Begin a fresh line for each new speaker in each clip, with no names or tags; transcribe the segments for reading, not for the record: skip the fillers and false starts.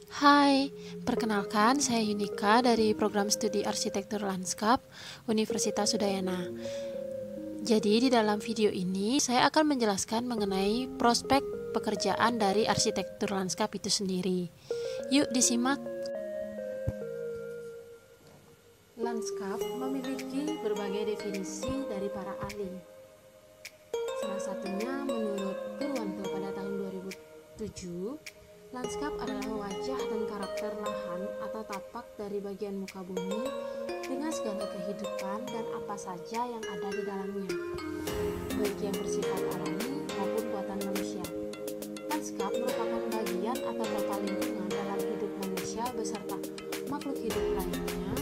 Hai, perkenalkan saya Yunika dari program studi Arsitektur Lanskap Universitas Udayana. Jadi di dalam video ini saya akan menjelaskan mengenai prospek pekerjaan dari arsitektur lanskap itu sendiri. Yuk disimak. Lanskap memiliki berbagai definisi dari para ahli. Salah satunya menurut Purwanto pada tahun 2007, lanskap adalah wajah dan karakter lahan atau tapak dari bagian muka bumi dengan segala kehidupan dan apa saja yang ada di dalamnya, baik yang bersifat alami maupun buatan manusia. Lanskap merupakan bagian atau tata lingkungan dalam hidup manusia beserta makhluk hidup lainnya,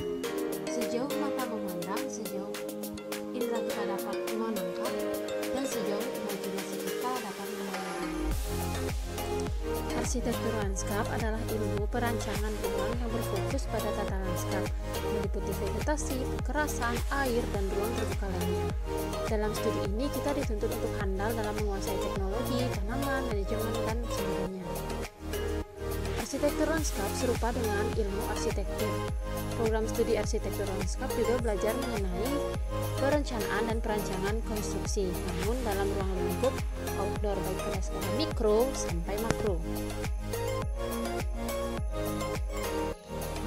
sejauh mata memandang, sejauh indera kita dapat menangkap, dan sejauh imajinasi kita dapat membayangkan. Arsitektur lanskap adalah ilmu perancangan ruang yang berfokus pada tata lanskap, meliputi vegetasi, kekerasan, air, dan ruang terbuka lainnya. Dalam studi ini kita dituntut untuk handal dalam menguasai teknologi, tanaman, manajemen, dan sebagainya. Arsitektur lanskap serupa dengan ilmu arsitektur. Program studi arsitektur lanskap juga belajar mengenai perencanaan dan perancangan konstruksi, namun dalam ruang lingkup outdoor baik pada skala mikro sampai makro.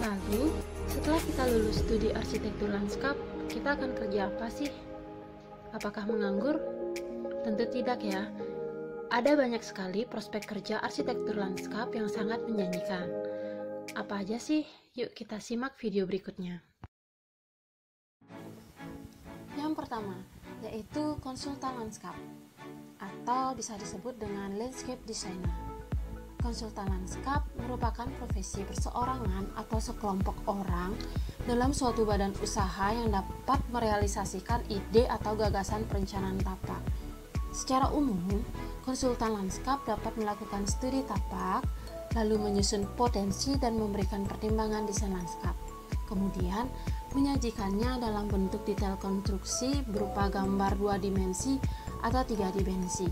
Lalu, setelah kita lulus studi arsitektur lanskap, kita akan kerja apa sih? Apakah menganggur? Tentu tidak ya. Ada banyak sekali prospek kerja arsitektur lanskap yang sangat menjanjikan. Apa aja sih? Yuk kita simak video berikutnya. Yang pertama, yaitu konsultan lanskap, atau bisa disebut dengan landscape designer. Konsultan lanskap merupakan profesi perseorangan atau sekelompok orang dalam suatu badan usaha yang dapat merealisasikan ide atau gagasan perencanaan tapak. Secara umum, konsultan lanskap dapat melakukan studi tapak, lalu menyusun potensi dan memberikan pertimbangan desain lanskap. Kemudian, menyajikannya dalam bentuk detail konstruksi berupa gambar 2 dimensi atau 3 dimensi.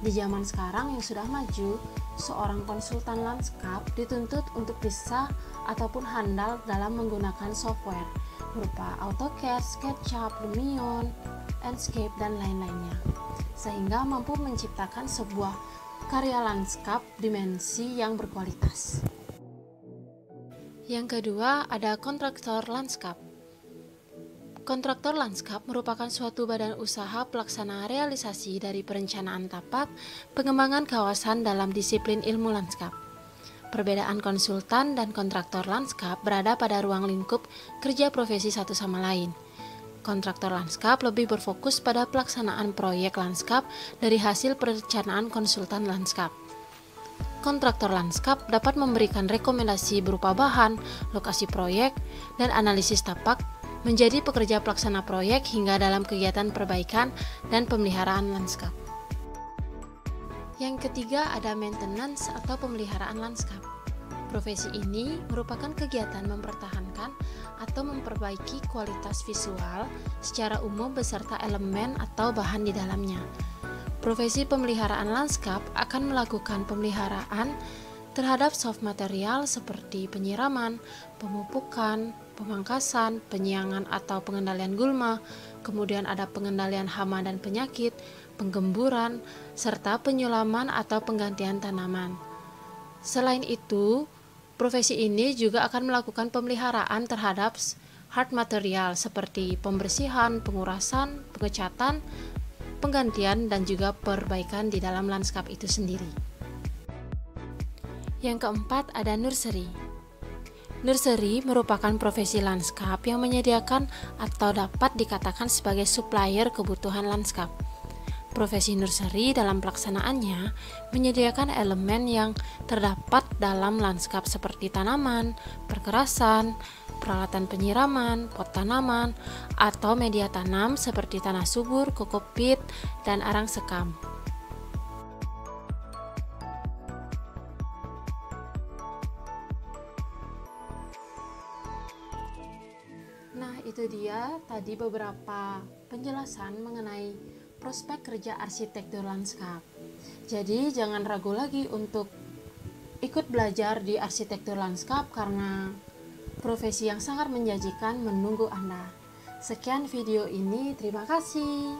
Di zaman sekarang yang sudah maju, seorang konsultan lanskap dituntut untuk bisa ataupun handal dalam menggunakan software berupa AutoCAD, SketchUp, Lumion, Enscape, dan lain-lainnya, sehingga mampu menciptakan sebuah karya lanskap dimensi yang berkualitas. Yang kedua, ada kontraktor lanskap. Kontraktor lanskap merupakan suatu badan usaha pelaksana realisasi dari perencanaan tapak, pengembangan kawasan dalam disiplin ilmu lanskap. Perbedaan konsultan dan kontraktor lanskap berada pada ruang lingkup kerja profesi satu sama lain. Kontraktor lanskap lebih berfokus pada pelaksanaan proyek lanskap dari hasil perencanaan konsultan lanskap. Kontraktor lanskap dapat memberikan rekomendasi berupa bahan, lokasi proyek, dan analisis tapak menjadi pekerja pelaksana proyek hingga dalam kegiatan perbaikan dan pemeliharaan lanskap. Yang ketiga ada maintenance atau pemeliharaan lanskap. Profesi ini merupakan kegiatan mempertahankan atau memperbaiki kualitas visual secara umum beserta elemen atau bahan di dalamnya. Profesi pemeliharaan lanskap akan melakukan pemeliharaan terhadap soft material seperti penyiraman, pemupukan, pemangkasan, penyiangan atau pengendalian gulma, kemudian ada pengendalian hama dan penyakit, penggemburan, serta penyulaman atau penggantian tanaman. Selain itu, profesi ini juga akan melakukan pemeliharaan terhadap hard material seperti pembersihan, pengurasan, pengecatan, penggantian, dan juga perbaikan di dalam lanskap itu sendiri. Yang keempat ada nursery. Nursery merupakan profesi lanskap yang menyediakan atau dapat dikatakan sebagai supplier kebutuhan lanskap. Profesi nursery dalam pelaksanaannya menyediakan elemen yang terdapat dalam lanskap seperti tanaman, perkerasan, peralatan penyiraman, pot tanaman, atau media tanam seperti tanah subur, kokopit, dan arang sekam. Nah, itu dia tadi beberapa penjelasan mengenai prospek kerja arsitektur lanskap. Jadi, jangan ragu lagi untuk ikut belajar di arsitektur lanskap karena profesi yang sangat menjanjikan menunggu Anda. Sekian video ini, terima kasih.